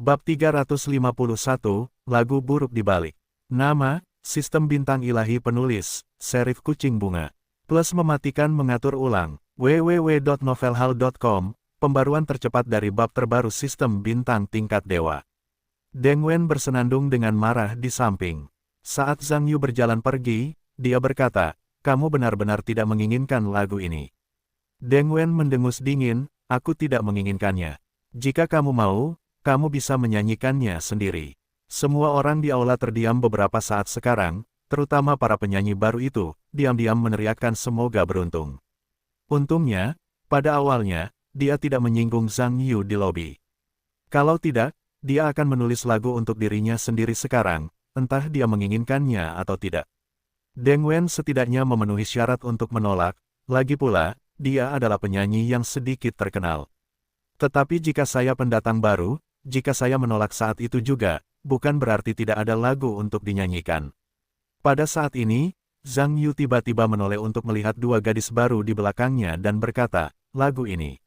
Bab 351, Lagu Buruk Dibalik. Nama, Sistem Bintang Ilahi Penulis, Serif Kucing Bunga. Plus mematikan mengatur ulang, www.novelhall.com, pembaruan tercepat dari bab terbaru Sistem Bintang Tingkat Dewa. Deng Wen bersenandung dengan marah di samping. Saat Zhang Yu berjalan pergi, dia berkata, "Kamu benar-benar tidak menginginkan lagu ini." Deng Wen mendengus dingin, "Aku tidak menginginkannya. Jika kamu mau, kamu bisa menyanyikannya sendiri." Semua orang di aula terdiam beberapa saat sekarang, terutama para penyanyi baru itu, diam-diam meneriakkan semoga beruntung. Untungnya, pada awalnya, dia tidak menyinggung Zhang Yu di lobi. Kalau tidak, dia akan menulis lagu untuk dirinya sendiri sekarang, entah dia menginginkannya atau tidak. Deng Wen setidaknya memenuhi syarat untuk menolak, lagi pula, dia adalah penyanyi yang sedikit terkenal. Tetapi jika saya pendatang baru, jika saya menolak saat itu juga, bukan berarti tidak ada lagu untuk dinyanyikan. Pada saat ini, Zhang Yu tiba-tiba menoleh untuk melihat dua gadis baru di belakangnya dan berkata, "Lagu ini.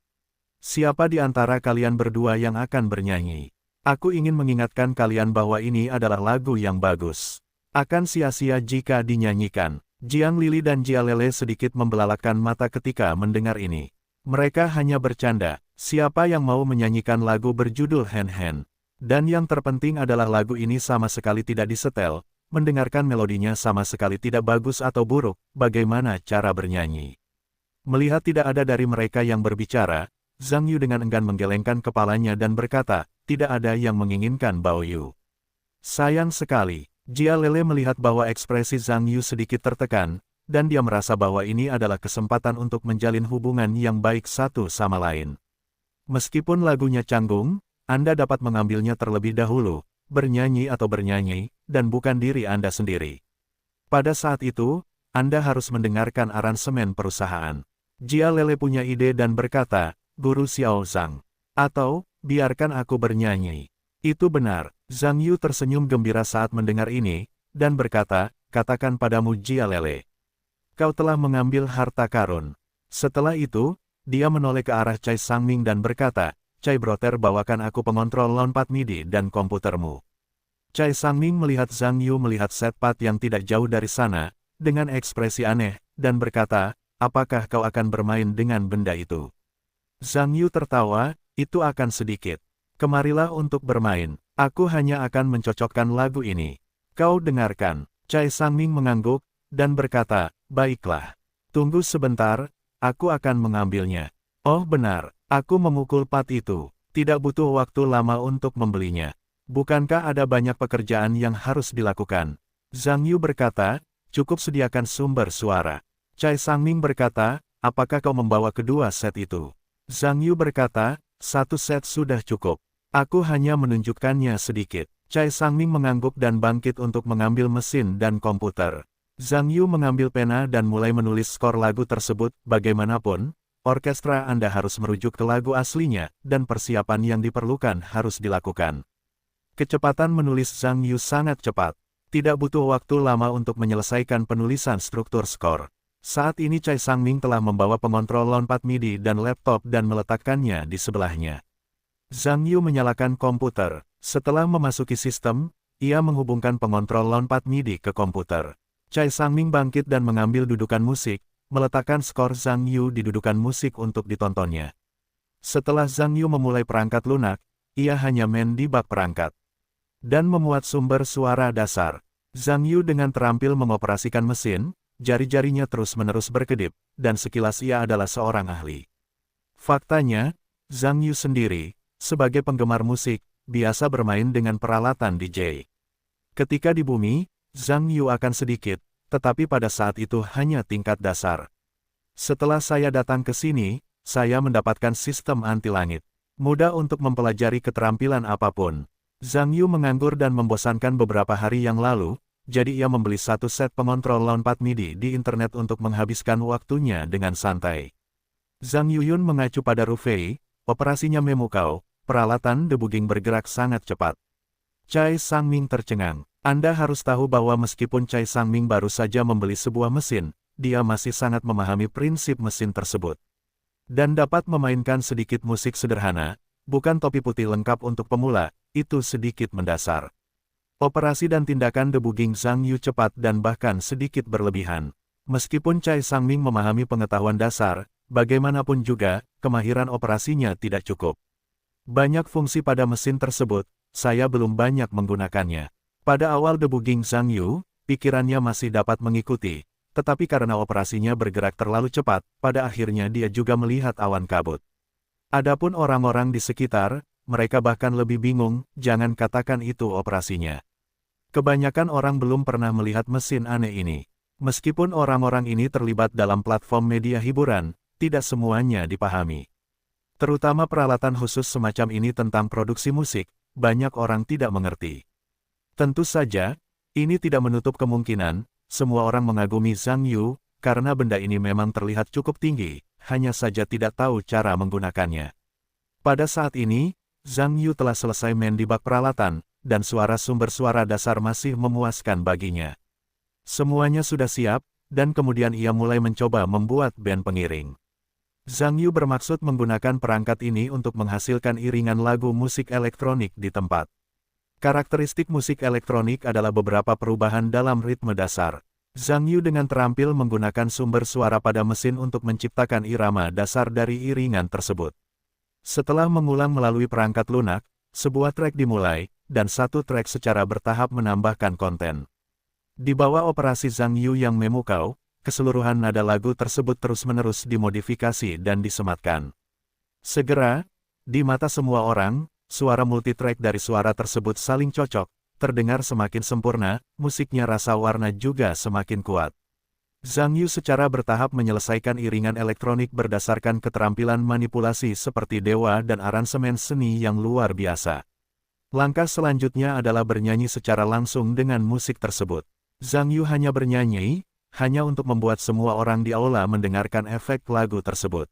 Siapa di antara kalian berdua yang akan bernyanyi? Aku ingin mengingatkan kalian bahwa ini adalah lagu yang bagus. Akan sia-sia jika dinyanyikan." Jiang Lili dan Jia Lele sedikit membelalakan mata ketika mendengar ini. Mereka hanya bercanda, siapa yang mau menyanyikan lagu berjudul Hen Hen? Dan yang terpenting adalah lagu ini sama sekali tidak disetel, mendengarkan melodinya sama sekali tidak bagus atau buruk, bagaimana cara bernyanyi. Melihat tidak ada dari mereka yang berbicara, Zhang Yu dengan enggan menggelengkan kepalanya dan berkata, "Tidak ada yang menginginkan Bao Yu." Sayang sekali, Jia Lele melihat bahwa ekspresi Zhang Yu sedikit tertekan, dan dia merasa bahwa ini adalah kesempatan untuk menjalin hubungan yang baik satu sama lain. Meskipun lagunya canggung, Anda dapat mengambilnya terlebih dahulu, bernyanyi atau bernyanyi, dan bukan diri Anda sendiri. Pada saat itu, Anda harus mendengarkan aransemen perusahaan. Jia Lele punya ide dan berkata, "Guru Xiao Zhang." Atau, "Biarkan aku bernyanyi." Itu benar, Zhang Yu tersenyum gembira saat mendengar ini, dan berkata, "Katakan padamu Jia Lele. Kau telah mengambil harta karun." Setelah itu, dia menoleh ke arah Cai Sangming dan berkata, "Cai Broter, bawakan aku pengontrol launpad MIDI dan komputermu." Cai Sangming melihat Zhang Yu melihat setpad yang tidak jauh dari sana, dengan ekspresi aneh, dan berkata, "Apakah kau akan bermain dengan benda itu?" Zhang Yu tertawa, "Itu akan sedikit. Kemarilah untuk bermain, aku hanya akan mencocokkan lagu ini. Kau dengarkan." Cai Sangming mengangguk, dan berkata, "Baiklah. Tunggu sebentar, aku akan mengambilnya." "Oh benar, aku memukul pad itu. Tidak butuh waktu lama untuk membelinya. Bukankah ada banyak pekerjaan yang harus dilakukan?" Zhang Yu berkata, "Cukup sediakan sumber suara." Cai Sangming berkata, "Apakah kau membawa kedua set itu?" Zhang Yu berkata, "Satu set sudah cukup. Aku hanya menunjukkannya sedikit." Cai Sangming mengangguk dan bangkit untuk mengambil mesin dan komputer. Zhang Yu mengambil pena dan mulai menulis skor lagu tersebut. Bagaimanapun, orkestra Anda harus merujuk ke lagu aslinya, dan persiapan yang diperlukan harus dilakukan. Kecepatan menulis Zhang Yu sangat cepat. Tidak butuh waktu lama untuk menyelesaikan penulisan struktur skor. Saat ini Cai Sangming telah membawa pengontrol launpad MIDI dan laptop dan meletakkannya di sebelahnya. Zhang Yu menyalakan komputer. Setelah memasuki sistem, ia menghubungkan pengontrol launpad MIDI ke komputer. Cai Sangming bangkit dan mengambil dudukan musik, meletakkan skor Zhang Yu di dudukan musik untuk ditontonnya. Setelah Zhang Yu memulai perangkat lunak, ia hanya main di bak perangkat dan memuat sumber suara dasar. Zhang Yu dengan terampil mengoperasikan mesin, jari-jarinya terus-menerus berkedip, dan sekilas ia adalah seorang ahli. Faktanya, Zhang Yu sendiri, sebagai penggemar musik, biasa bermain dengan peralatan DJ. Ketika di bumi, Zhang Yu akan sedikit, tetapi pada saat itu hanya tingkat dasar. "Setelah saya datang ke sini, saya mendapatkan sistem anti langit. Mudah untuk mempelajari keterampilan apapun." Zhang Yu menganggur dan membosankan beberapa hari yang lalu, jadi ia membeli satu set pengontrol launpad MIDI di internet untuk menghabiskan waktunya dengan santai. Zhang Yuyun mengacu pada Rufei, operasinya memukau, peralatan debugging bergerak sangat cepat. Cai Sangming tercengang. Anda harus tahu bahwa meskipun Cai Sangming baru saja membeli sebuah mesin, dia masih sangat memahami prinsip mesin tersebut. Dan dapat memainkan sedikit musik sederhana, bukan topi putih lengkap untuk pemula, itu sedikit mendasar. Operasi dan tindakan debugging Zhang Yu cepat dan bahkan sedikit berlebihan. Meskipun Chai Sangming memahami pengetahuan dasar, bagaimanapun juga, kemahiran operasinya tidak cukup. Banyak fungsi pada mesin tersebut, saya belum banyak menggunakannya. Pada awal debugging Zhang Yu, pikirannya masih dapat mengikuti, tetapi karena operasinya bergerak terlalu cepat, pada akhirnya dia juga melihat awan kabut. Adapun orang-orang di sekitar, mereka bahkan lebih bingung, jangan katakan itu operasinya. Kebanyakan orang belum pernah melihat mesin aneh ini. Meskipun orang-orang ini terlibat dalam platform media hiburan, tidak semuanya dipahami. Terutama peralatan khusus semacam ini tentang produksi musik, banyak orang tidak mengerti. Tentu saja, ini tidak menutup kemungkinan, semua orang mengagumi Zhang Yu, karena benda ini memang terlihat cukup tinggi, hanya saja tidak tahu cara menggunakannya. Pada saat ini, Zhang Yu telah selesai mendebak peralatan, dan suara sumber suara dasar masih memuaskan baginya. Semuanya sudah siap, dan kemudian ia mulai mencoba membuat band pengiring. Zhang Yu bermaksud menggunakan perangkat ini untuk menghasilkan iringan lagu musik elektronik di tempat. Karakteristik musik elektronik adalah beberapa perubahan dalam ritme dasar. Zhang Yu dengan terampil menggunakan sumber suara pada mesin untuk menciptakan irama dasar dari iringan tersebut. Setelah mengulang melalui perangkat lunak, sebuah track dimulai, dan satu track secara bertahap menambahkan konten. Di bawah operasi Zhang Yu yang memukau, keseluruhan nada lagu tersebut terus-menerus dimodifikasi dan disematkan. Segera, di mata semua orang, suara multitrack dari suara tersebut saling cocok, terdengar semakin sempurna, musiknya rasa warna juga semakin kuat. Zhang Yu secara bertahap menyelesaikan iringan elektronik berdasarkan keterampilan manipulasi seperti dewa dan aransemen seni yang luar biasa. Langkah selanjutnya adalah bernyanyi secara langsung dengan musik tersebut. Zhang Yu hanya bernyanyi, hanya untuk membuat semua orang di aula mendengarkan efek lagu tersebut.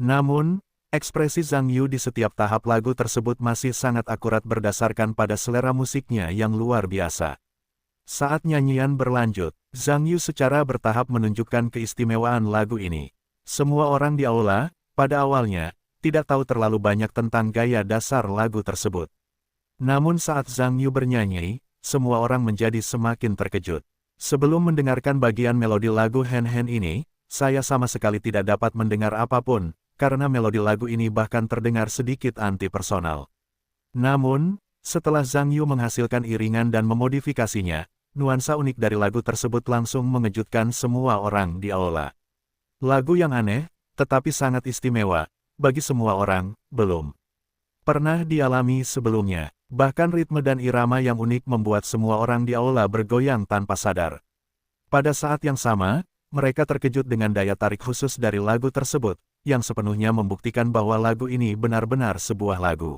Namun, ekspresi Zhang Yu di setiap tahap lagu tersebut masih sangat akurat berdasarkan pada selera musiknya yang luar biasa. Saat nyanyian berlanjut, Zhang Yu secara bertahap menunjukkan keistimewaan lagu ini. Semua orang di aula, pada awalnya, tidak tahu terlalu banyak tentang gaya dasar lagu tersebut. Namun saat Zhang Yu bernyanyi, semua orang menjadi semakin terkejut. Sebelum mendengarkan bagian melodi lagu Hen Hen ini, saya sama sekali tidak dapat mendengar apapun, karena melodi lagu ini bahkan terdengar sedikit anti-personal. Namun, setelah Zhang Yu menghasilkan iringan dan memodifikasinya, nuansa unik dari lagu tersebut langsung mengejutkan semua orang di aula. Lagu yang aneh, tetapi sangat istimewa, bagi semua orang, belum pernah dialami sebelumnya. Bahkan ritme dan irama yang unik membuat semua orang di aula bergoyang tanpa sadar. Pada saat yang sama, mereka terkejut dengan daya tarik khusus dari lagu tersebut, yang sepenuhnya membuktikan bahwa lagu ini benar-benar sebuah lagu.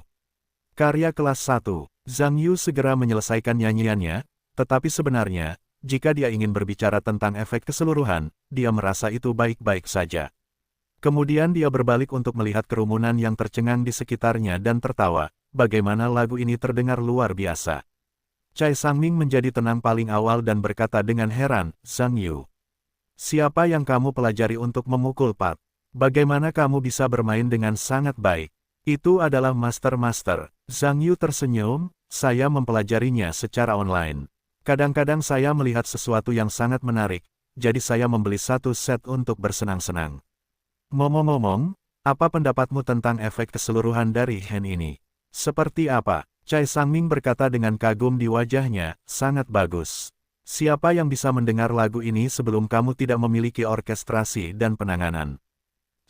Karya kelas 1, Zhang Yu segera menyelesaikan nyanyiannya, tetapi sebenarnya, jika dia ingin berbicara tentang efek keseluruhan, dia merasa itu baik-baik saja. Kemudian dia berbalik untuk melihat kerumunan yang tercengang di sekitarnya dan tertawa. Bagaimana lagu ini terdengar luar biasa. Chai Sangming menjadi tenang paling awal dan berkata dengan heran, Zhang Yu, siapa yang kamu pelajari untuk memukul pat? Bagaimana kamu bisa bermain dengan sangat baik? Itu adalah master-master. Zhang Yu tersenyum, saya mempelajarinya secara online. Kadang-kadang saya melihat sesuatu yang sangat menarik, jadi saya membeli satu set untuk bersenang-senang. Ngomong-ngomong, apa pendapatmu tentang efek keseluruhan dari Hen ini? Seperti apa? Chai Sangming berkata dengan kagum di wajahnya, sangat bagus. Siapa yang bisa mendengar lagu ini sebelum kamu tidak memiliki orkestrasi dan penanganan?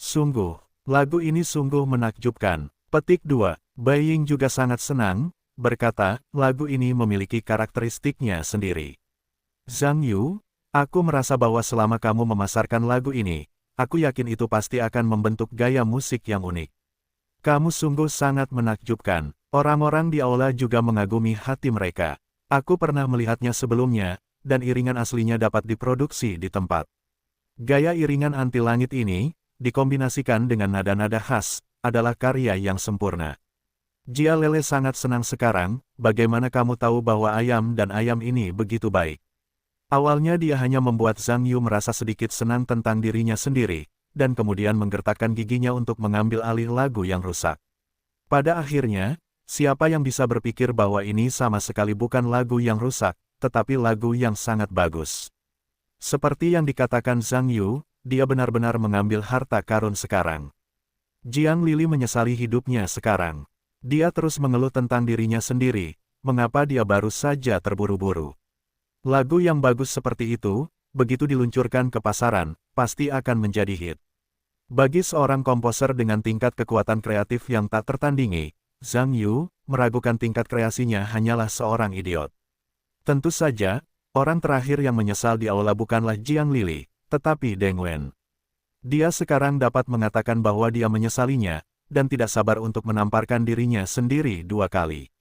Sungguh, lagu ini sungguh menakjubkan. Petik 2, Bai Ying juga sangat senang, berkata, lagu ini memiliki karakteristiknya sendiri. Zhang Yu, aku merasa bahwa selama kamu memasarkan lagu ini, aku yakin itu pasti akan membentuk gaya musik yang unik. Kamu sungguh sangat menakjubkan. Orang-orang di aula juga mengagumi hati mereka. Aku pernah melihatnya sebelumnya, dan iringan aslinya dapat diproduksi di tempat. Gaya iringan anti langit ini, dikombinasikan dengan nada-nada khas, adalah karya yang sempurna. Jia Lele sangat senang sekarang, bagaimana kamu tahu bahwa ayam dan ayam ini begitu baik? Awalnya dia hanya membuat Zhang Yu merasa sedikit senang tentang dirinya sendiri, dan kemudian menggertakkan giginya untuk mengambil alih lagu yang rusak. Pada akhirnya, siapa yang bisa berpikir bahwa ini sama sekali bukan lagu yang rusak, tetapi lagu yang sangat bagus. Seperti yang dikatakan Zhang Yu, dia benar-benar mengambil harta karun sekarang. Jiang Lili menyesali hidupnya sekarang. Dia terus mengeluh tentang dirinya sendiri, mengapa dia baru saja terburu-buru. Lagu yang bagus seperti itu, begitu diluncurkan ke pasaran, pasti akan menjadi hit. Bagi seorang komposer dengan tingkat kekuatan kreatif yang tak tertandingi, Zhang Yu, meragukan tingkat kreasinya hanyalah seorang idiot. Tentu saja, orang terakhir yang menyesal di aula bukanlah Jiang Lili, tetapi Deng Wen. Dia sekarang dapat mengatakan bahwa dia menyesalinya, dan tidak sabar untuk menamparkan dirinya sendiri 2 kali.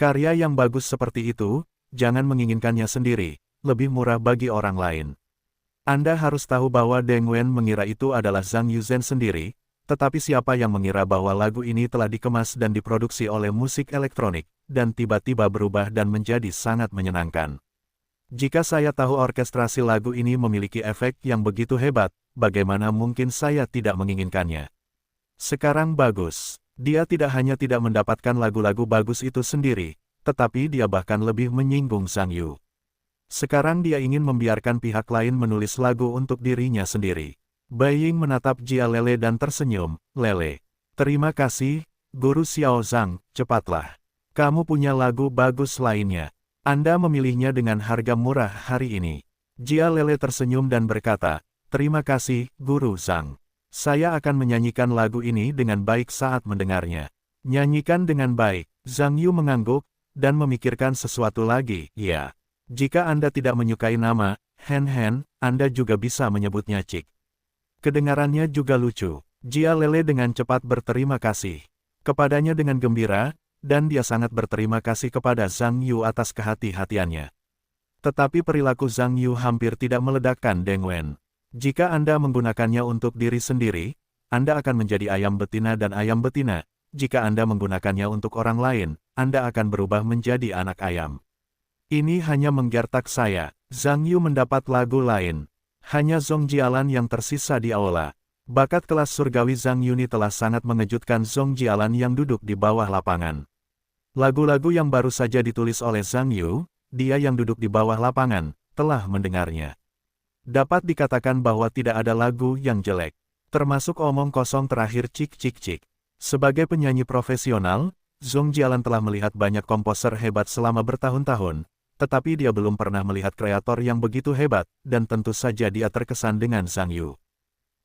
Karya yang bagus seperti itu, jangan menginginkannya sendiri, lebih murah bagi orang lain. Anda harus tahu bahwa Deng Wen mengira itu adalah Zhang Yuzhen sendiri, tetapi siapa yang mengira bahwa lagu ini telah dikemas dan diproduksi oleh musik elektronik, dan tiba-tiba berubah dan menjadi sangat menyenangkan. Jika saya tahu orkestrasi lagu ini memiliki efek yang begitu hebat, bagaimana mungkin saya tidak menginginkannya? Sekarang bagus. Dia tidak hanya tidak mendapatkan lagu-lagu bagus itu sendiri, tetapi dia bahkan lebih menyinggung Zhang Yu. Sekarang dia ingin membiarkan pihak lain menulis lagu untuk dirinya sendiri. Bai Ying menatap Jia Lele dan tersenyum, "Lele, terima kasih, Guru Xiao Zhang, cepatlah. Kamu punya lagu bagus lainnya. Anda memilihnya dengan harga murah hari ini." Jia Lele tersenyum dan berkata, "Terima kasih, Guru Zhang. Saya akan menyanyikan lagu ini dengan baik saat mendengarnya." "Nyanyikan dengan baik." Zhang Yu mengangguk, dan memikirkan sesuatu lagi, "Ya. Jika Anda tidak menyukai nama Hen Hen, Anda juga bisa menyebutnya Cik." Kedengarannya juga lucu. Jia Lele dengan cepat berterima kasih kepadanya dengan gembira, dan dia sangat berterima kasih kepada Zhang Yu atas kehati-hatiannya. Tetapi perilaku Zhang Yu hampir tidak meledakkan Deng Wen. Jika Anda menggunakannya untuk diri sendiri, Anda akan menjadi ayam betina dan ayam betina. Jika Anda menggunakannya untuk orang lain, Anda akan berubah menjadi anak ayam. Ini hanya menggertak saya. Zhang Yu mendapat lagu lain. Hanya Zhong Jialan yang tersisa di aula. Bakat kelas surgawi Zhang Yuni telah sangat mengejutkan Zhong Jialan yang duduk di bawah lapangan. Lagu-lagu yang baru saja ditulis oleh Zhang Yu, dia yang duduk di bawah lapangan, telah mendengarnya. Dapat dikatakan bahwa tidak ada lagu yang jelek, termasuk omong kosong terakhir Cik Cik Cik. Sebagai penyanyi profesional, Zhong Jialan telah melihat banyak komposer hebat selama bertahun-tahun, tetapi dia belum pernah melihat kreator yang begitu hebat, dan tentu saja dia terkesan dengan Zhang Yu.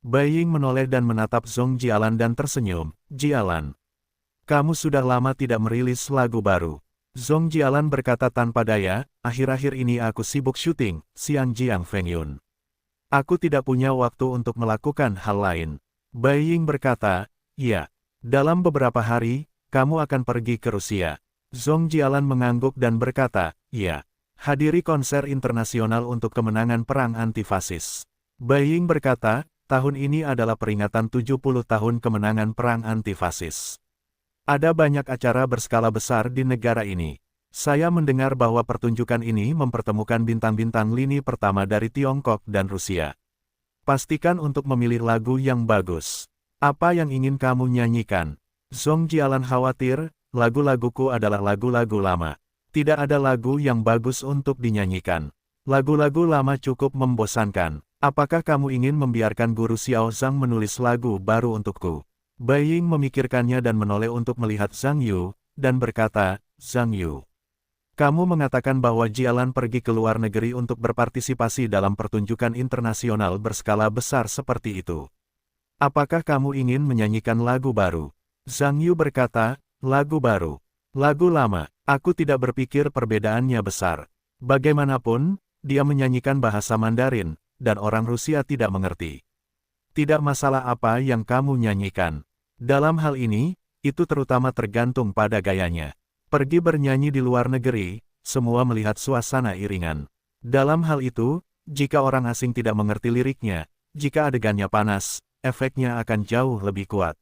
Bai Ying menoleh dan menatap Zhong Jialan dan tersenyum, "Jialan, kamu sudah lama tidak merilis lagu baru." Zhong Jialan berkata tanpa daya, "Akhir-akhir ini aku sibuk syuting, Xiang Jiang Feng Yun. Aku tidak punya waktu untuk melakukan hal lain." Bai Ying berkata, "Ya, dalam beberapa hari, kamu akan pergi ke Rusia." Zhong Jialan mengangguk dan berkata, "Ya, hadiri konser internasional untuk kemenangan perang anti-fasis." Bai Ying berkata, "Tahun ini adalah peringatan 70 tahun kemenangan perang anti-fasis. Ada banyak acara berskala besar di negara ini. Saya mendengar bahwa pertunjukan ini mempertemukan bintang-bintang lini pertama dari Tiongkok dan Rusia. Pastikan untuk memilih lagu yang bagus. Apa yang ingin kamu nyanyikan?" Zhong Jialan khawatir, "Lagu-laguku adalah lagu-lagu lama. Tidak ada lagu yang bagus untuk dinyanyikan. Lagu-lagu lama cukup membosankan. Apakah kamu ingin membiarkan Guru Xiao Zhang menulis lagu baru untukku?" Bai Ying memikirkannya dan menoleh untuk melihat Zhang Yu, dan berkata, "Zhang Yu, kamu mengatakan bahwa Jialan pergi ke luar negeri untuk berpartisipasi dalam pertunjukan internasional berskala besar seperti itu. Apakah kamu ingin menyanyikan lagu baru?" Zhang Yu berkata, "Lagu baru. Lagu lama. Aku tidak berpikir perbedaannya besar. Bagaimanapun, dia menyanyikan bahasa Mandarin, dan orang Rusia tidak mengerti. Tidak masalah apa yang kamu nyanyikan. Dalam hal ini, itu terutama tergantung pada gayanya. Pergi bernyanyi di luar negeri, semua melihat suasana iringan. Dalam hal itu, jika orang asing tidak mengerti liriknya, jika adegannya panas, efeknya akan jauh lebih kuat."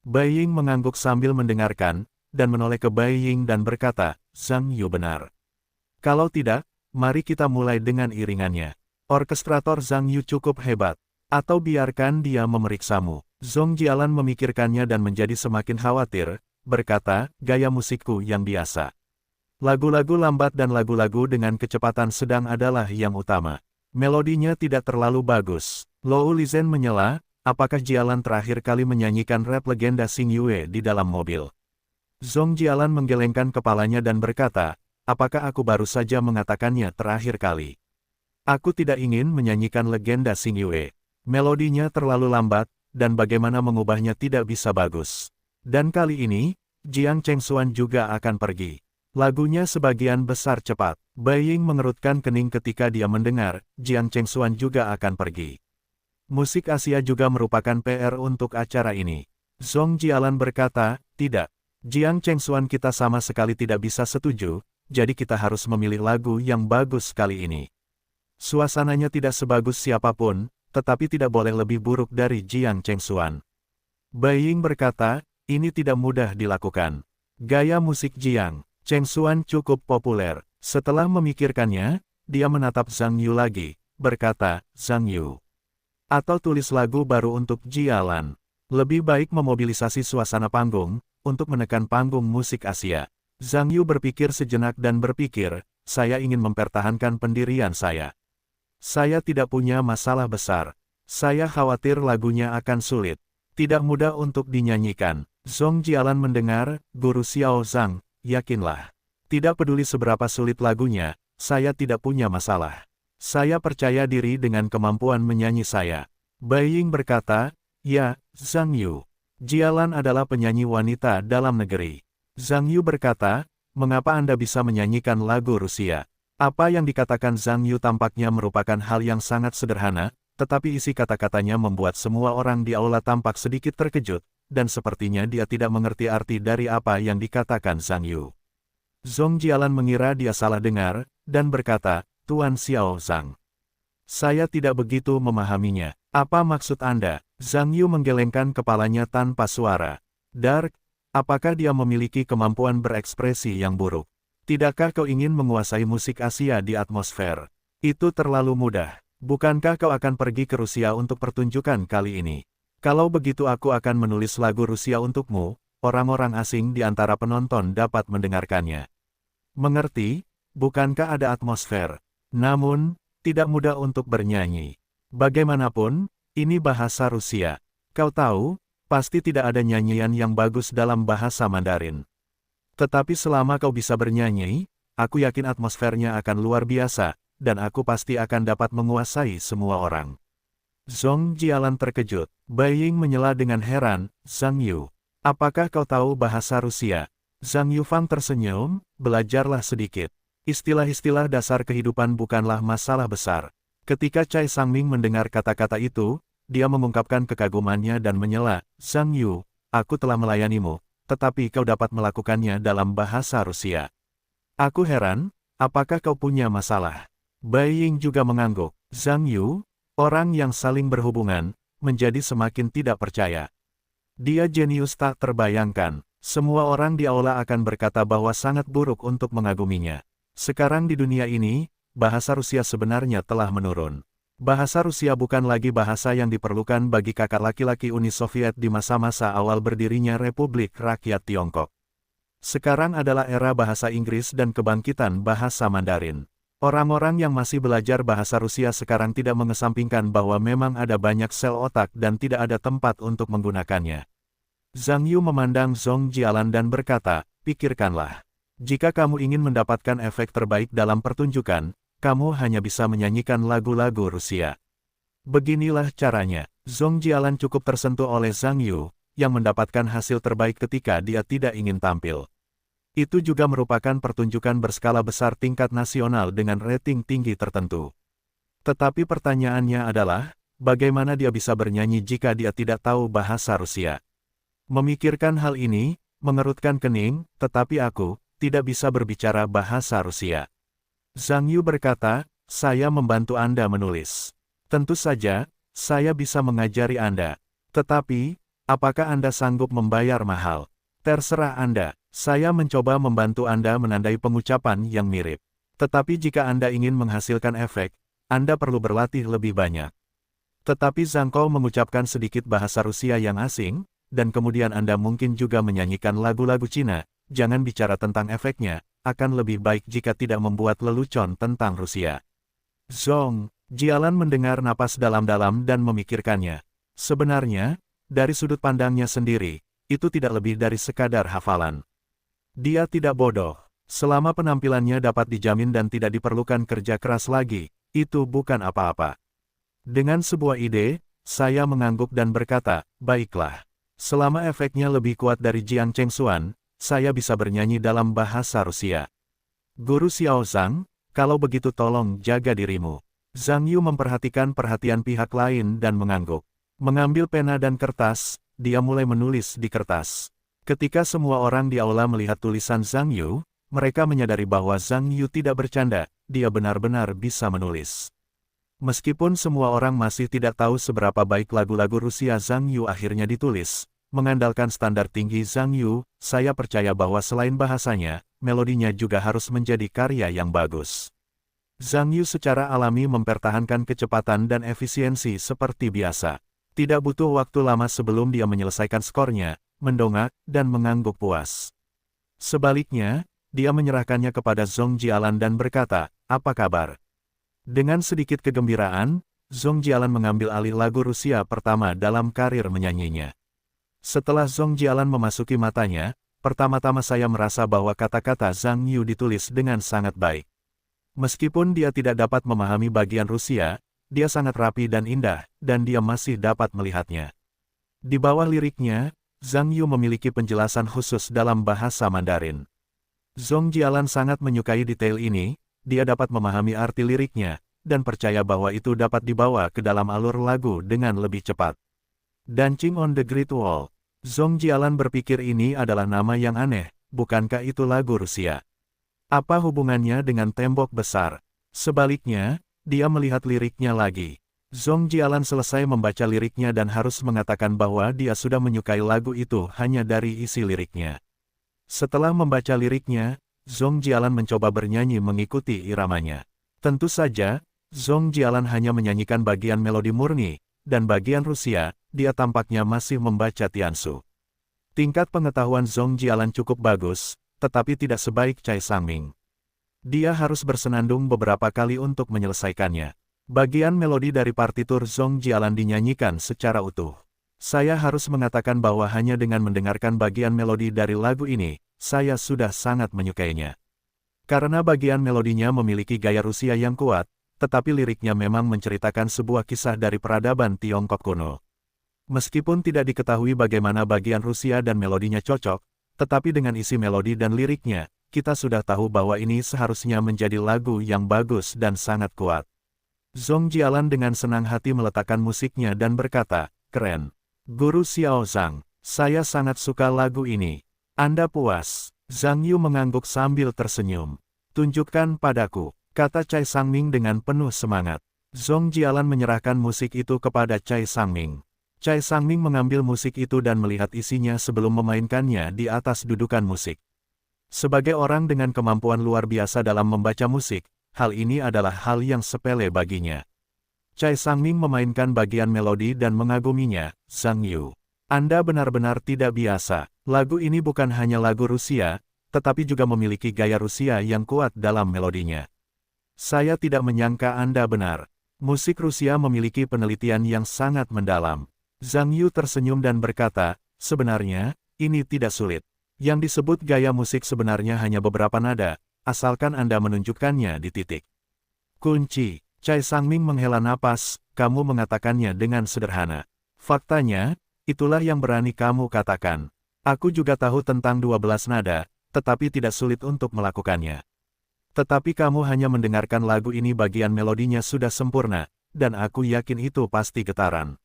Bai Ying mengangguk sambil mendengarkan, dan menoleh ke Bai Ying dan berkata, "Zhang Yu benar. Kalau tidak, mari kita mulai dengan iringannya. Orkestrator Zhang Yu cukup hebat. Atau biarkan dia memeriksamu." Zhong Jialan memikirkannya dan menjadi semakin khawatir, berkata, gaya musikku yang biasa. Lagu-lagu lambat dan lagu-lagu dengan kecepatan sedang adalah yang utama. Melodinya tidak terlalu bagus. Lou Lizhen menyela, apakah Jialan terakhir kali menyanyikan rap legenda Xing Yue di dalam mobil? Zhong Jialan menggelengkan kepalanya dan berkata, apakah aku baru saja mengatakannya terakhir kali? Aku tidak ingin menyanyikan legenda Xing Yue. Melodinya terlalu lambat, dan bagaimana mengubahnya tidak bisa bagus. Dan kali ini, Jiang Chengxuan juga akan pergi. Lagunya sebagian besar cepat. Bai Ying mengerutkan kening ketika dia mendengar, Jiang Chengxuan juga akan pergi. Musik Asia juga merupakan PR untuk acara ini. Zhong Jialan berkata, tidak. Jiang Chengxuan kita sama sekali tidak bisa setuju, jadi kita harus memilih lagu yang bagus kali ini. Suasananya tidak sebagus siapapun, tetapi tidak boleh lebih buruk dari Jiang Chengxuan. Bai Ying berkata, ini tidak mudah dilakukan. Gaya musik Jiang Chengxuan cukup populer. Setelah memikirkannya, dia menatap Zhang Yu lagi, berkata, Zhang Yu. Atau tulis lagu baru untuk Jialan. Lebih baik memobilisasi suasana panggung, untuk menekan panggung musik Asia. Zhang Yu berpikir sejenak dan berpikir, saya ingin mempertahankan pendirian saya. Saya tidak punya masalah besar. Saya khawatir lagunya akan sulit. Tidak mudah untuk dinyanyikan. Zhong Jialan mendengar, Guru Xiao Zhang, yakinlah. Tidak peduli seberapa sulit lagunya, saya tidak punya masalah. Saya percaya diri dengan kemampuan menyanyi saya. Bai Ying berkata, ya, Zhang Yu. Jialan adalah penyanyi wanita dalam negeri. Zhang Yu berkata, mengapa Anda bisa menyanyikan lagu Rusia? Apa yang dikatakan Zhang Yu tampaknya merupakan hal yang sangat sederhana, tetapi isi kata-katanya membuat semua orang di aula tampak sedikit terkejut, dan sepertinya dia tidak mengerti arti dari apa yang dikatakan Zhang Yu. Zhong Jialan mengira dia salah dengar, dan berkata, Tuan Xiao Zhang. Saya tidak begitu memahaminya. Apa maksud Anda? Zhang Yu menggelengkan kepalanya tanpa suara. Dark, apakah dia memiliki kemampuan berekspresi yang buruk? Tidakkah kau ingin menguasai musik Asia di atmosfer? Itu terlalu mudah. Bukankah kau akan pergi ke Rusia untuk pertunjukan kali ini? Kalau begitu aku akan menulis lagu Rusia untukmu, orang-orang asing di antara penonton dapat mendengarkannya. Mengerti? Bukankah ada atmosfer? Namun, tidak mudah untuk bernyanyi. Bagaimanapun, ini bahasa Rusia. Kau tahu, pasti tidak ada nyanyian yang bagus dalam bahasa Mandarin. Tetapi selama kau bisa bernyanyi, aku yakin atmosfernya akan luar biasa, dan aku pasti akan dapat menguasai semua orang. Zhong Jialan terkejut. Bai Ying menyela dengan heran, Zhang Yu. Apakah kau tahu bahasa Rusia? Zhang Yufang tersenyum, belajarlah sedikit. Istilah-istilah dasar kehidupan bukanlah masalah besar. Ketika Cai Sangming mendengar kata-kata itu, dia mengungkapkan kekagumannya dan menyela, Zhang Yu, aku telah melayanimu, tetapi kau dapat melakukannya dalam bahasa Rusia. Aku heran, apakah kau punya masalah? Bai Ying juga mengangguk. Zhang Yu, orang yang saling berhubungan, menjadi semakin tidak percaya. Dia jenius tak terbayangkan. Semua orang di aula akan berkata bahwa sangat buruk untuk mengaguminya. Sekarang di dunia ini, bahasa Rusia sebenarnya telah menurun. Bahasa Rusia bukan lagi bahasa yang diperlukan bagi kakak laki-laki Uni Soviet di masa-masa awal berdirinya Republik Rakyat Tiongkok. Sekarang adalah era bahasa Inggris dan kebangkitan bahasa Mandarin. Orang-orang yang masih belajar bahasa Rusia sekarang tidak mengesampingkan bahwa memang ada banyak sel otak dan tidak ada tempat untuk menggunakannya. Zhang Yu memandang Zhong Jialan dan berkata, pikirkanlah. Jika kamu ingin mendapatkan efek terbaik dalam pertunjukan, kamu hanya bisa menyanyikan lagu-lagu Rusia. Beginilah caranya. Zhong Jialan cukup tersentuh oleh Zhang Yu, yang mendapatkan hasil terbaik ketika dia tidak ingin tampil. Itu juga merupakan pertunjukan berskala besar tingkat nasional dengan rating tinggi tertentu. Tetapi pertanyaannya adalah, bagaimana dia bisa bernyanyi jika dia tidak tahu bahasa Rusia? Memikirkan hal ini, mengerutkan kening, tetapi aku tidak bisa berbicara bahasa Rusia. Zhang Yu berkata, saya membantu Anda menulis. Tentu saja, saya bisa mengajari Anda. Tetapi, apakah Anda sanggup membayar mahal? Terserah Anda, saya mencoba membantu Anda menandai pengucapan yang mirip. Tetapi jika Anda ingin menghasilkan efek, Anda perlu berlatih lebih banyak. Tetapi Zhang Kou mengucapkan sedikit bahasa Rusia yang asing, dan kemudian Anda mungkin juga menyanyikan lagu-lagu Cina. Jangan bicara tentang efeknya, akan lebih baik jika tidak membuat lelucon tentang Rusia. Zhong Jialan mendengar napas dalam-dalam dan memikirkannya. Sebenarnya, dari sudut pandangnya sendiri, itu tidak lebih dari sekadar hafalan. Dia tidak bodoh. Selama penampilannya dapat dijamin dan tidak diperlukan kerja keras lagi, itu bukan apa-apa. Dengan sebuah ide, saya mengangguk dan berkata, baiklah. Selama efeknya lebih kuat dari Jiang Chengxuan, saya bisa bernyanyi dalam bahasa Rusia. Guru Xiao Zhang, kalau begitu tolong jaga dirimu. Zhang Yu memperhatikan perhatian pihak lain dan mengangguk. Mengambil pena dan kertas, dia mulai menulis di kertas. Ketika semua orang di aula melihat tulisan Zhang Yu, mereka menyadari bahwa Zhang Yu tidak bercanda, dia benar-benar bisa menulis. Meskipun semua orang masih tidak tahu seberapa baik lagu-lagu Rusia Zhang Yu akhirnya ditulis, mengandalkan standar tinggi Zhang Yu, saya percaya bahwa selain bahasanya, melodinya juga harus menjadi karya yang bagus. Zhang Yu secara alami mempertahankan kecepatan dan efisiensi seperti biasa. Tidak butuh waktu lama sebelum dia menyelesaikan skornya, mendongak, dan mengangguk puas. Sebaliknya, dia menyerahkannya kepada Zhong Jialan dan berkata, apa kabar? Dengan sedikit kegembiraan, Zhong Jialan mengambil alih lagu Rusia pertama dalam karir menyanyinya. Setelah Zhong Jialan memasuki matanya, pertama-tama saya merasa bahwa kata-kata Zhang Yu ditulis dengan sangat baik. Meskipun dia tidak dapat memahami bagian Rusia, dia sangat rapi dan indah, dan dia masih dapat melihatnya. Di bawah liriknya, Zhang Yu memiliki penjelasan khusus dalam bahasa Mandarin. Zhong Jialan sangat menyukai detail ini, dia dapat memahami arti liriknya, dan percaya bahwa itu dapat dibawa ke dalam alur lagu dengan lebih cepat. Dancing on the Great Wall. Zhong Jialan berpikir ini adalah nama yang aneh, bukankah itu lagu Rusia? Apa hubungannya dengan tembok besar? Sebaliknya, dia melihat liriknya lagi. Zhong Jialan selesai membaca liriknya dan harus mengatakan bahwa dia sudah menyukai lagu itu hanya dari isi liriknya. Setelah membaca liriknya, Zhong Jialan mencoba bernyanyi mengikuti iramanya. Tentu saja, Zhong Jialan hanya menyanyikan bagian melodi murni, dan bagian Rusia, dia tampaknya masih membaca Tiansu. Tingkat pengetahuan Zhong Jialan cukup bagus, tetapi tidak sebaik Cai Sangming. Dia harus bersenandung beberapa kali untuk menyelesaikannya. Bagian melodi dari partitur Zhong Jialan dinyanyikan secara utuh. Saya harus mengatakan bahwa hanya dengan mendengarkan bagian melodi dari lagu ini, saya sudah sangat menyukainya. Karena bagian melodinya memiliki gaya Rusia yang kuat, tetapi liriknya memang menceritakan sebuah kisah dari peradaban Tiongkok kuno. Meskipun tidak diketahui bagaimana bagian Rusia dan melodinya cocok, tetapi dengan isi melodi dan liriknya, kita sudah tahu bahwa ini seharusnya menjadi lagu yang bagus dan sangat kuat. Zhong Jialan dengan senang hati meletakkan musiknya dan berkata, keren. Guru Xiao Zhang, saya sangat suka lagu ini. Anda puas? Zhang Yu mengangguk sambil tersenyum. Tunjukkan padaku, kata Cai Sangming dengan penuh semangat. Zhong Jialan menyerahkan musik itu kepada Cai Sangming. Cai Sangming mengambil musik itu dan melihat isinya sebelum memainkannya di atas dudukan musik. Sebagai orang dengan kemampuan luar biasa dalam membaca musik, hal ini adalah hal yang sepele baginya. Cai Sangming memainkan bagian melodi dan mengaguminya. Zhang Yu, Anda benar-benar tidak biasa. Lagu ini bukan hanya lagu Rusia, tetapi juga memiliki gaya Rusia yang kuat dalam melodinya. Saya tidak menyangka Anda benar. Musik Rusia memiliki penelitian yang sangat mendalam. Zhang Yu tersenyum dan berkata, sebenarnya, ini tidak sulit. Yang disebut gaya musik sebenarnya hanya beberapa nada, asalkan Anda menunjukkannya di titik. Kunci. Cai Sangming menghela napas, kamu mengatakannya dengan sederhana. Faktanya, itulah yang berani kamu katakan. Aku juga tahu tentang 12 nada, tetapi tidak sulit untuk melakukannya. Tetapi kamu hanya mendengarkan lagu ini bagian melodinya sudah sempurna, dan aku yakin itu pasti getaran.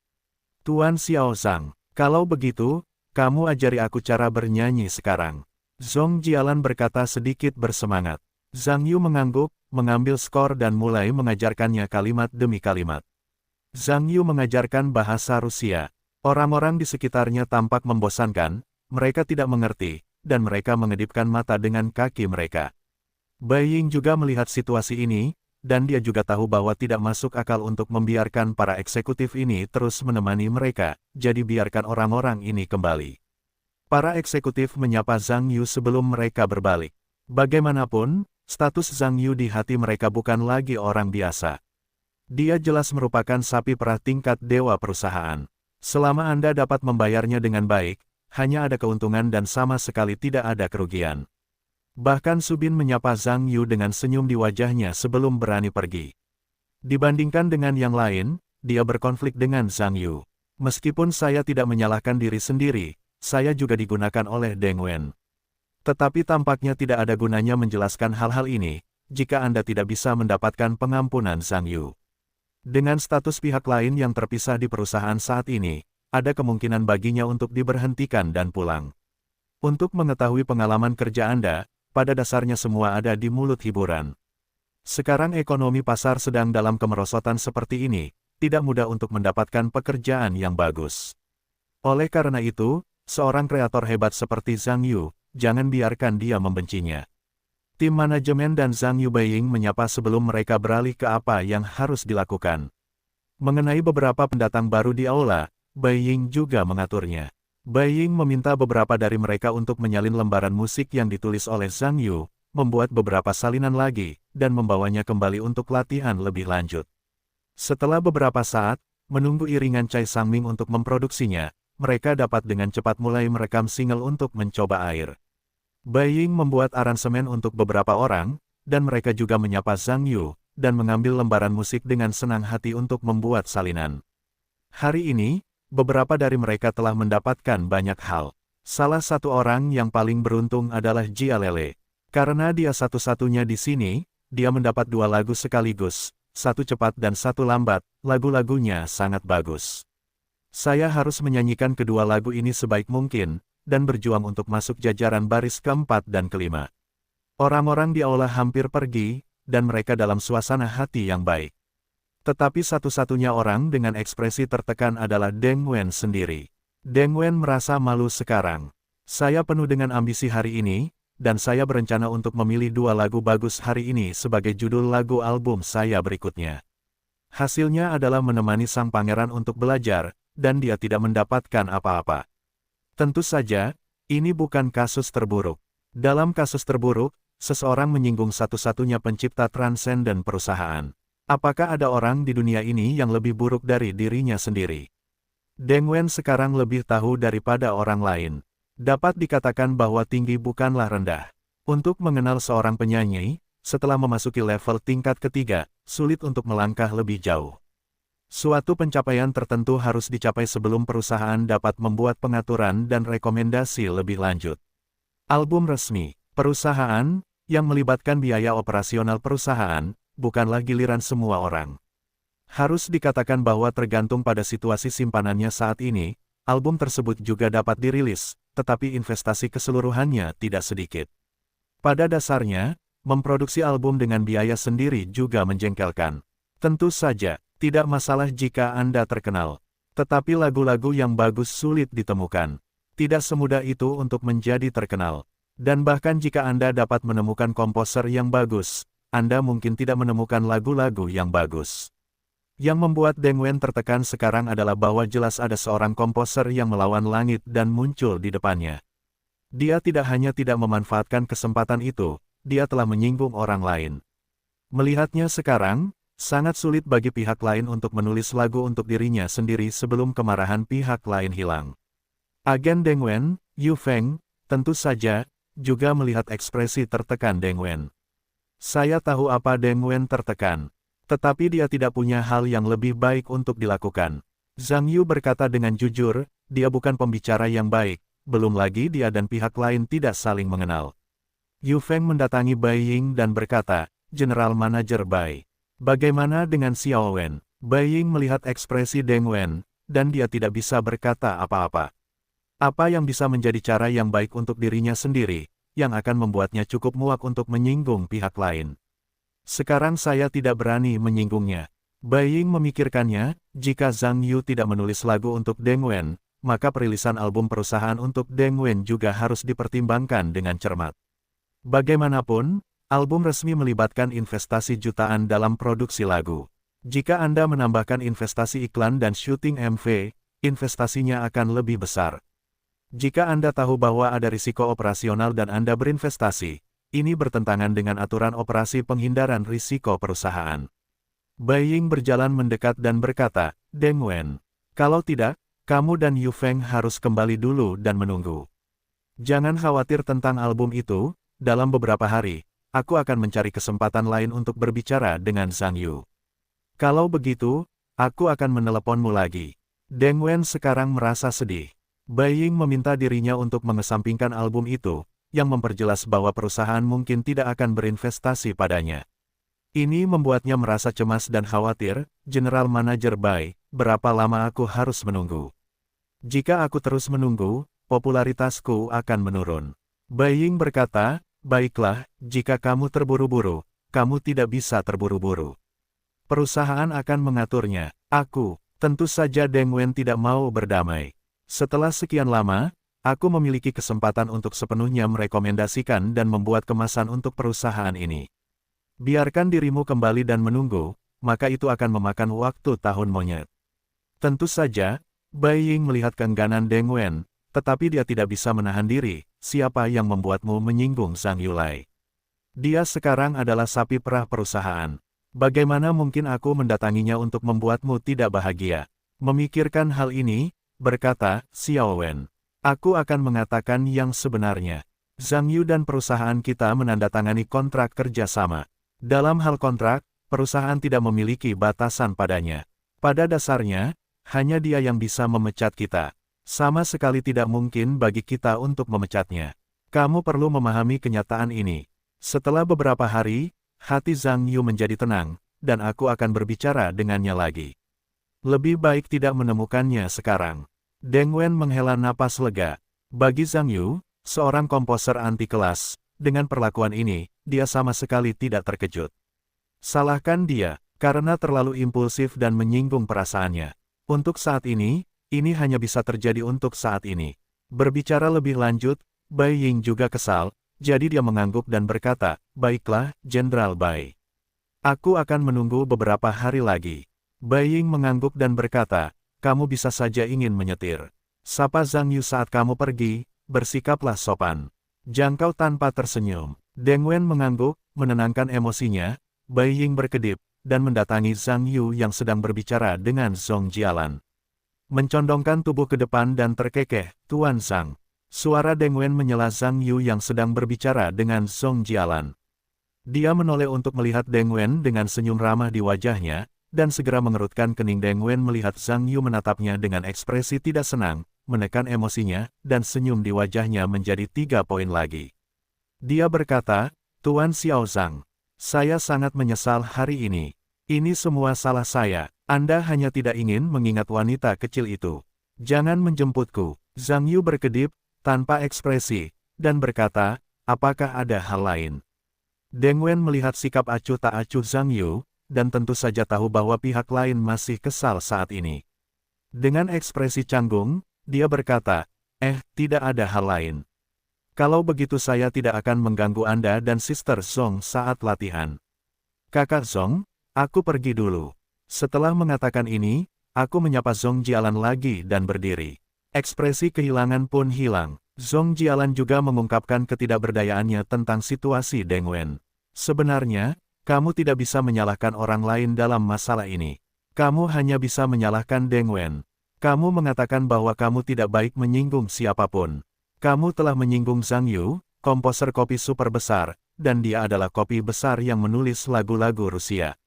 Tuan Xiao Zhang, kalau begitu, kamu ajari aku cara bernyanyi sekarang. Zhong Jialan berkata sedikit bersemangat. Zhang Yu mengangguk, mengambil skor dan mulai mengajarkannya kalimat demi kalimat. Zhang Yu mengajarkan bahasa Rusia. Orang-orang di sekitarnya tampak membosankan, mereka tidak mengerti, dan mereka mengedipkan mata dengan kaki mereka. Bai Ying juga melihat situasi ini, dan dia juga tahu bahwa tidak masuk akal untuk membiarkan para eksekutif ini terus menemani mereka, jadi biarkan orang-orang ini kembali. Para eksekutif menyapa Zhang Yu sebelum mereka berbalik. Bagaimanapun, status Zhang Yu di hati mereka bukan lagi orang biasa. Dia jelas merupakan sapi perah tingkat dewa perusahaan. Selama Anda dapat membayarnya dengan baik, hanya ada keuntungan dan sama sekali tidak ada kerugian. Bahkan Subin menyapa Zhang Yu dengan senyum di wajahnya sebelum berani pergi. Dibandingkan dengan yang lain, dia berkonflik dengan Zhang Yu. Meskipun saya tidak menyalahkan diri sendiri, saya juga digunakan oleh Deng Wen. Tetapi tampaknya tidak ada gunanya menjelaskan hal-hal ini, jika Anda tidak bisa mendapatkan pengampunan Zhang Yu. Dengan status pihak lain yang terpisah di perusahaan saat ini, ada kemungkinan baginya untuk diberhentikan dan pulang. Untuk mengetahui pengalaman kerja Anda, pada dasarnya semua ada di mulut hiburan. Sekarang ekonomi pasar sedang dalam kemerosotan seperti ini, tidak mudah untuk mendapatkan pekerjaan yang bagus. Oleh karena itu, seorang kreator hebat seperti Zhang Yu, jangan biarkan dia membencinya. Tim manajemen dan Zhang Yu Beiying menyapa sebelum mereka beralih ke apa yang harus dilakukan. Mengenai beberapa pendatang baru di aula, Beiying juga mengaturnya. Beiying meminta beberapa dari mereka untuk menyalin lembaran musik yang ditulis oleh Zhang Yu, membuat beberapa salinan lagi, dan membawanya kembali untuk latihan lebih lanjut. Setelah beberapa saat, menunggu iringan Chai Sangming untuk memproduksinya, mereka dapat dengan cepat mulai merekam single untuk mencoba air. Beiying membuat aransemen untuk beberapa orang, dan mereka juga menyapa Zhang Yu, dan mengambil lembaran musik dengan senang hati untuk membuat salinan. Hari ini, beberapa dari mereka telah mendapatkan banyak hal. Salah satu orang yang paling beruntung adalah Jia Lele. Karena dia satu-satunya di sini, dia mendapat 2 lagu sekaligus, satu cepat dan satu lambat, lagu-lagunya sangat bagus. Saya harus menyanyikan kedua lagu ini sebaik mungkin, dan berjuang untuk masuk jajaran baris keempat dan kelima. Orang-orang di aula hampir pergi, dan mereka dalam suasana hati yang baik. Tetapi satu-satunya orang dengan ekspresi tertekan adalah Deng Wen sendiri. Deng Wen merasa malu sekarang. Saya penuh dengan ambisi hari ini, dan saya berencana untuk memilih 2 lagu bagus hari ini sebagai judul lagu album saya berikutnya. Hasilnya adalah menemani sang pangeran untuk belajar, dan dia tidak mendapatkan apa-apa. Tentu saja, ini bukan kasus terburuk. Dalam kasus terburuk, seseorang menyinggung satu-satunya pencipta transenden perusahaan. Apakah ada orang di dunia ini yang lebih buruk dari dirinya sendiri? Deng Wen sekarang lebih tahu daripada orang lain. Dapat dikatakan bahwa tinggi bukanlah rendah. Untuk mengenal seorang penyanyi, setelah memasuki level tingkat ketiga, sulit untuk melangkah lebih jauh. Suatu pencapaian tertentu harus dicapai sebelum perusahaan dapat membuat pengaturan dan rekomendasi lebih lanjut. Album resmi, perusahaan, yang melibatkan biaya operasional perusahaan, bukanlah giliran semua orang. Harus dikatakan bahwa tergantung pada situasi simpanannya saat ini, album tersebut juga dapat dirilis, tetapi investasi keseluruhannya tidak sedikit. Pada dasarnya, memproduksi album dengan biaya sendiri juga menjengkelkan. Tentu saja, tidak masalah jika Anda terkenal. Tetapi lagu-lagu yang bagus sulit ditemukan. Tidak semudah itu untuk menjadi terkenal. Dan bahkan jika Anda dapat menemukan komposer yang bagus, Anda mungkin tidak menemukan lagu-lagu yang bagus. Yang membuat Deng Wen tertekan sekarang adalah bahwa jelas ada seorang komposer yang melawan langit dan muncul di depannya. Dia tidak hanya tidak memanfaatkan kesempatan itu, dia telah menyinggung orang lain. Melihatnya sekarang, sangat sulit bagi pihak lain untuk menulis lagu untuk dirinya sendiri sebelum kemarahan pihak lain hilang. Agen Deng Wen, Yu Feng, tentu saja, juga melihat ekspresi tertekan Deng Wen. Saya tahu apa Deng Wen tertekan. Tetapi dia tidak punya hal yang lebih baik untuk dilakukan. Zhang Yu berkata dengan jujur, dia bukan pembicara yang baik, belum lagi dia dan pihak lain tidak saling mengenal. Yu Feng mendatangi Bai Ying dan berkata, General Manager Bai. Bagaimana dengan Xiao Wen? Bai Ying melihat ekspresi Deng Wen, dan dia tidak bisa berkata apa-apa. Apa yang bisa menjadi cara yang baik untuk dirinya sendiri, yang akan membuatnya cukup muak untuk menyinggung pihak lain. Sekarang saya tidak berani menyinggungnya. Bai Ying memikirkannya, jika Zhang Yu tidak menulis lagu untuk Deng Wen, maka perilisan album perusahaan untuk Deng Wen juga harus dipertimbangkan dengan cermat. Bagaimanapun, Album resmi melibatkan investasi jutaan dalam produksi lagu. Jika Anda menambahkan investasi iklan dan syuting MV, investasinya akan lebih besar. Jika Anda tahu bahwa ada risiko operasional dan Anda berinvestasi, ini bertentangan dengan aturan operasi penghindaran risiko perusahaan. Bai Ying berjalan mendekat dan berkata, Deng Wen, kalau tidak, kamu dan Yu Feng harus kembali dulu dan menunggu. Jangan khawatir tentang album itu, dalam beberapa hari, aku akan mencari kesempatan lain untuk berbicara dengan Zhang Yu. Kalau begitu, aku akan meneleponmu lagi. Deng Wen sekarang merasa sedih. Bai Ying meminta dirinya untuk mengesampingkan album itu, yang memperjelas bahwa perusahaan mungkin tidak akan berinvestasi padanya. Ini membuatnya merasa cemas dan khawatir. General Manager Bai, berapa lama aku harus menunggu? Jika aku terus menunggu, popularitasku akan menurun. Bai Ying berkata, baiklah, jika kamu terburu-buru, kamu tidak bisa terburu-buru. Perusahaan akan mengaturnya. Tentu saja Deng Wen tidak mau berdamai. Setelah sekian lama, aku memiliki kesempatan untuk sepenuhnya merekomendasikan dan membuat kemasan untuk perusahaan ini. Biarkan dirimu kembali dan menunggu, maka itu akan memakan waktu tahun monyet. Tentu saja, Bai Ying melihat keengganan Deng Wen, tetapi dia tidak bisa menahan diri. Siapa yang membuatmu menyinggung Zhang Yulai? Dia sekarang adalah sapi perah perusahaan. Bagaimana mungkin aku mendatanginya untuk membuatmu tidak bahagia? Memikirkan hal ini, berkata Xiao Wen, aku akan mengatakan yang sebenarnya. Zhang Yu dan perusahaan kita menandatangani kontrak kerja sama. Dalam hal kontrak, perusahaan tidak memiliki batasan padanya. Pada dasarnya, hanya dia yang bisa memecat kita. Sama sekali tidak mungkin bagi kita untuk memecatnya. Kamu perlu memahami kenyataan ini. Setelah beberapa hari, hati Zhang Yu menjadi tenang, dan aku akan berbicara dengannya lagi. Lebih baik tidak menemukannya sekarang. Deng Wen menghela napas lega. Bagi Zhang Yu, seorang komposer anti kelas, dengan perlakuan ini, dia sama sekali tidak terkejut. Salahkan dia, karena terlalu impulsif dan menyinggung perasaannya. Untuk saat ini hanya bisa terjadi untuk saat ini. Berbicara lebih lanjut, Bai Ying juga kesal, jadi dia mengangguk dan berkata, baiklah, Jenderal Bai. Aku akan menunggu beberapa hari lagi. Bai Ying mengangguk dan berkata, kamu bisa saja ingin menyetir. Sapa Zhang Yu saat kamu pergi, bersikaplah sopan. Jangkau tanpa tersenyum. Deng Wen mengangguk, menenangkan emosinya. Bai Ying berkedip, dan mendatangi Zhang Yu yang sedang berbicara dengan Zhong Jialan. Mencondongkan tubuh ke depan dan terkekeh, Tuan Zhang. Suara Deng Wen menyela Zhang Yu yang sedang berbicara dengan Zhong Jialan. Dia menoleh untuk melihat Deng Wen dengan senyum ramah di wajahnya, dan segera mengerutkan kening. Deng Wen melihat Zhang Yu menatapnya dengan ekspresi tidak senang, menekan emosinya, dan senyum di wajahnya menjadi 3 poin lagi. Dia berkata, Tuan Xiao Zhang, saya sangat menyesal hari ini. Ini semua salah saya. Anda hanya tidak ingin mengingat wanita kecil itu. Jangan menjemputku. Zhang Yu berkedip, tanpa ekspresi, dan berkata, apakah ada hal lain? Deng Wen melihat sikap acuh tak acuh Zhang Yu, dan tentu saja tahu bahwa pihak lain masih kesal saat ini. Dengan ekspresi canggung, dia berkata, tidak ada hal lain. Kalau begitu saya tidak akan mengganggu Anda dan Sister Zhong saat latihan. Kakak Zhong, aku pergi dulu. Setelah mengatakan ini, aku menyapa Zhong Jialan lagi dan berdiri. Ekspresi kehilangan pun hilang. Zhong Jialan juga mengungkapkan ketidakberdayaannya tentang situasi Deng Wen. Sebenarnya, kamu tidak bisa menyalahkan orang lain dalam masalah ini. Kamu hanya bisa menyalahkan Deng Wen. Kamu mengatakan bahwa kamu tidak baik menyinggung siapapun. Kamu telah menyinggung Zhang Yu, komposer kopi super besar, dan dia adalah kopi besar yang menulis lagu-lagu Rusia.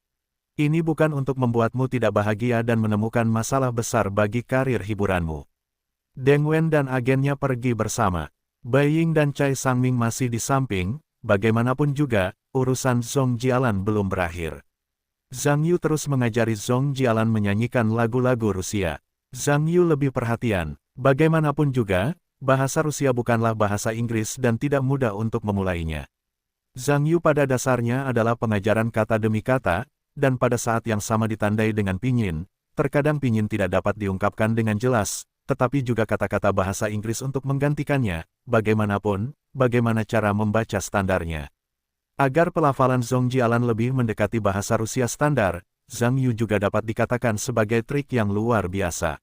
Ini bukan untuk membuatmu tidak bahagia dan menemukan masalah besar bagi karir hiburanmu. Deng Wen dan agennya pergi bersama. Bai Ying dan Cai Sangming masih di samping, bagaimanapun juga, urusan Zhong Jialan belum berakhir. Zhang Yu terus mengajari Zhong Jialan menyanyikan lagu-lagu Rusia. Zhang Yu lebih perhatian, bagaimanapun juga, bahasa Rusia bukanlah bahasa Inggris dan tidak mudah untuk memulainya. Zhang Yu pada dasarnya adalah pengajaran kata demi kata, dan pada saat yang sama ditandai dengan pinyin. Terkadang pinyin tidak dapat diungkapkan dengan jelas, tetapi juga kata-kata bahasa Inggris untuk menggantikannya. Bagaimanapun, bagaimana cara membaca standarnya? Agar pelafalan Zhongjialan lebih mendekati bahasa Rusia standar, Zhang Yu juga dapat dikatakan sebagai trik yang luar biasa.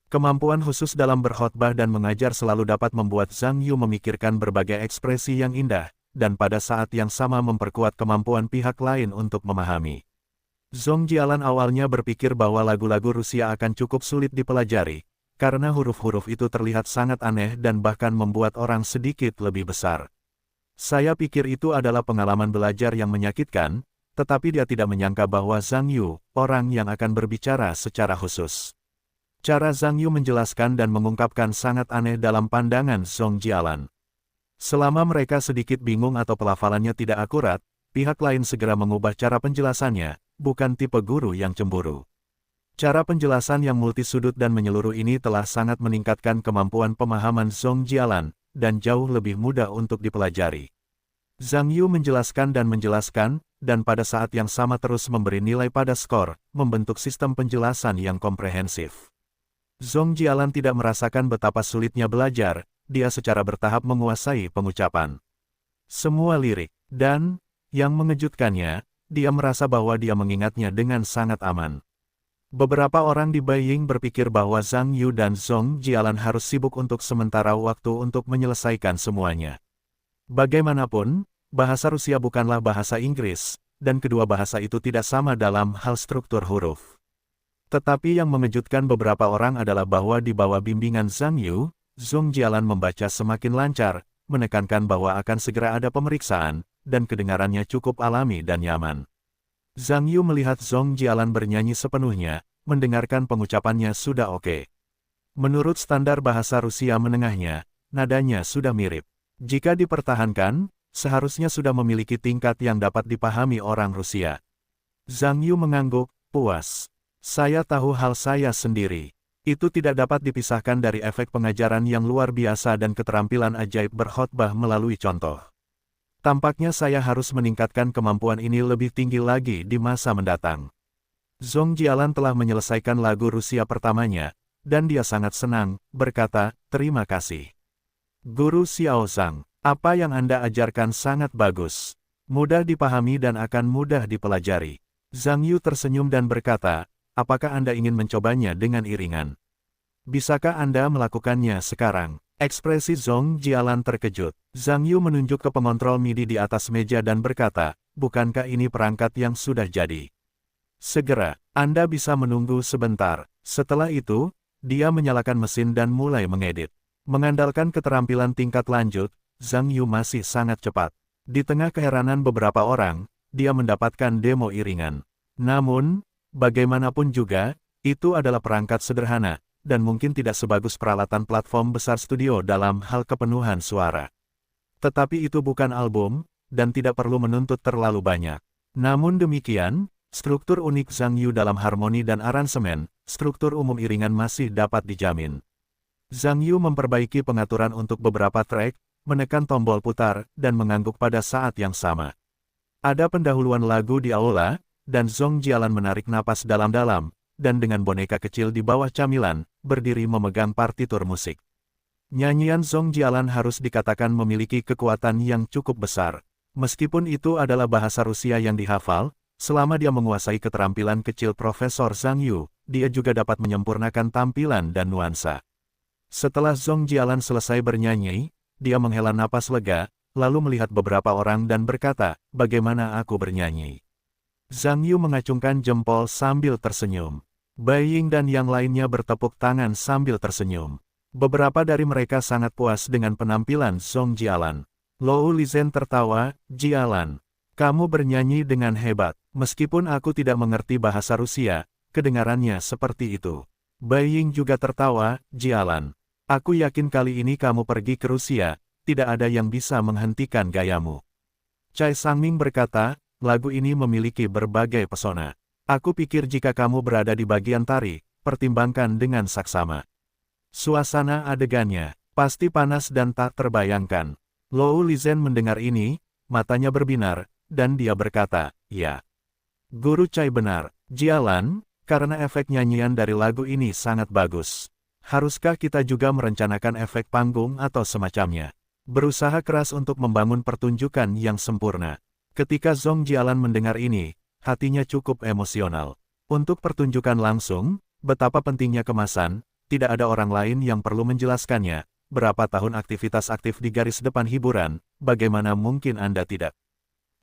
Kemampuan khusus dalam berkhotbah dan mengajar selalu dapat membuat Zhang Yu memikirkan berbagai ekspresi yang indah, dan pada saat yang sama memperkuat kemampuan pihak lain untuk memahami. Zhongjialan awalnya berpikir bahwa lagu-lagu Rusia akan cukup sulit dipelajari, karena huruf-huruf itu terlihat sangat aneh dan bahkan membuat orang sedikit lebih besar. Saya pikir itu adalah pengalaman belajar yang menyakitkan, tetapi dia tidak menyangka bahwa Zhang Yu, orang yang akan berbicara secara khusus. Cara Zhang Yu menjelaskan dan mengungkapkan sangat aneh dalam pandangan Zhongjialan. Selama mereka sedikit bingung atau pelafalannya tidak akurat, pihak lain segera mengubah cara penjelasannya, bukan tipe guru yang cemburu. Cara penjelasan yang multisudut dan menyeluruh ini telah sangat meningkatkan kemampuan pemahaman Zhongjialan, dan jauh lebih mudah untuk dipelajari. Zhang Yu menjelaskan, dan pada saat yang sama terus memberi nilai pada skor, membentuk sistem penjelasan yang komprehensif. Zhongjialan tidak merasakan betapa sulitnya belajar, dia secara bertahap menguasai pengucapan semua lirik, dan, yang mengejutkannya, dia merasa bahwa dia mengingatnya dengan sangat aman. Beberapa orang di Beijing berpikir bahwa Zhang Yu dan Zhongjialan harus sibuk untuk sementara waktu untuk menyelesaikan semuanya. Bagaimanapun, bahasa Rusia bukanlah bahasa Inggris, dan kedua bahasa itu tidak sama dalam hal struktur huruf. Tetapi yang mengejutkan beberapa orang adalah bahwa di bawah bimbingan Zhang Yu, Zhongjialan membaca semakin lancar, menekankan bahwa akan segera ada pemeriksaan, dan kedengarannya cukup alami dan nyaman. Zhang Yu melihat Zhongjialan bernyanyi sepenuhnya, mendengarkan pengucapannya sudah oke. Menurut standar bahasa Rusia menengahnya, nadanya sudah mirip. Jika dipertahankan, seharusnya sudah memiliki tingkat yang dapat dipahami orang Rusia. Zhang Yu mengangguk, puas. Saya tahu hal saya sendiri. Itu tidak dapat dipisahkan dari efek pengajaran yang luar biasa dan keterampilan ajaib berkhotbah melalui contoh. Tampaknya saya harus meningkatkan kemampuan ini lebih tinggi lagi di masa mendatang. Zhongjialan telah menyelesaikan lagu Rusia pertamanya, dan dia sangat senang, berkata, terima kasih. Guru Xiaozang, apa yang Anda ajarkan sangat bagus. Mudah dipahami dan akan mudah dipelajari. Zhang Yu tersenyum dan berkata, apakah Anda ingin mencobanya dengan iringan? Bisakah Anda melakukannya sekarang? Ekspresi Zhongjialan terkejut. Zhang Yu menunjuk ke pengontrol MIDI di atas meja dan berkata, bukankah ini perangkat yang sudah jadi? Segera, Anda bisa menunggu sebentar. Setelah itu, dia menyalakan mesin dan mulai mengedit. Mengandalkan keterampilan tingkat lanjut, Zhang Yu masih sangat cepat. Di tengah keheranan beberapa orang, dia mendapatkan demo iringan. Namun, bagaimanapun juga, itu adalah perangkat sederhana, dan mungkin tidak sebagus peralatan platform besar studio dalam hal kepenuhan suara. Tetapi itu bukan album, dan tidak perlu menuntut terlalu banyak. Namun demikian, struktur unik Zhang Yu dalam harmoni dan aransemen, struktur umum iringan masih dapat dijamin. Zhang Yu memperbaiki pengaturan untuk beberapa track, menekan tombol putar, dan mengangguk pada saat yang sama. Ada pendahuluan lagu di aula, dan Zhongjialan menarik napas dalam-dalam, dan dengan boneka kecil di bawah camilan, berdiri memegang partitur musik. Nyanyian Zhongjialan harus dikatakan memiliki kekuatan yang cukup besar. Meskipun itu adalah bahasa Rusia yang dihafal, selama dia menguasai keterampilan kecil Profesor Zhang Yu, dia juga dapat menyempurnakan tampilan dan nuansa. Setelah Zhongjialan selesai bernyanyi, dia menghela napas lega, lalu melihat beberapa orang dan berkata, bagaimana aku bernyanyi? Zhang Yu mengacungkan jempol sambil tersenyum. Beiying dan yang lainnya bertepuk tangan sambil tersenyum. Beberapa dari mereka sangat puas dengan penampilan Zhongjialan. Lou Lizhen tertawa, Jialan, kamu bernyanyi dengan hebat. Meskipun aku tidak mengerti bahasa Rusia, kedengarannya seperti itu. Beiying juga tertawa, Jialan, aku yakin kali ini kamu pergi ke Rusia, tidak ada yang bisa menghentikan gayamu. Chai Sangming berkata, lagu ini memiliki berbagai pesona. Aku pikir jika kamu berada di bagian tari, pertimbangkan dengan saksama. Suasana adegannya pasti panas dan tak terbayangkan. Lou Lizhen mendengar ini, matanya berbinar, dan dia berkata, ya. Guru Chai benar, Jialan, karena efek nyanyian dari lagu ini sangat bagus. Haruskah kita juga merencanakan efek panggung atau semacamnya? Berusaha keras untuk membangun pertunjukan yang sempurna. Ketika Zhong Jialan mendengar ini, hatinya cukup emosional. Untuk pertunjukan langsung, betapa pentingnya kemasan, tidak ada orang lain yang perlu menjelaskannya. Berapa tahun aktivitas aktif di garis depan hiburan, bagaimana mungkin Anda tidak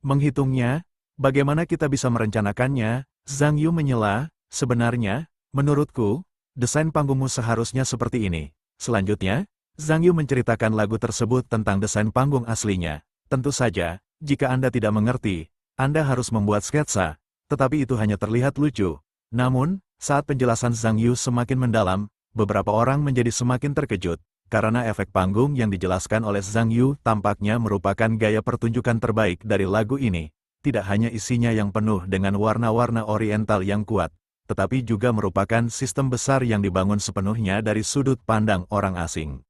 menghitungnya? Bagaimana kita bisa merencanakannya? Zhang Yu menyela, sebenarnya, menurutku, desain panggungmu seharusnya seperti ini. Selanjutnya, Zhang Yu menceritakan lagu tersebut tentang desain panggung aslinya. Tentu saja, jika Anda tidak mengerti, Anda harus membuat sketsa, tetapi itu hanya terlihat lucu. Namun, saat penjelasan Zhang Yu semakin mendalam, beberapa orang menjadi semakin terkejut, karena efek panggung yang dijelaskan oleh Zhang Yu tampaknya merupakan gaya pertunjukan terbaik dari lagu ini. Tidak hanya isinya yang penuh dengan warna-warna oriental yang kuat, tetapi juga merupakan sistem besar yang dibangun sepenuhnya dari sudut pandang orang asing.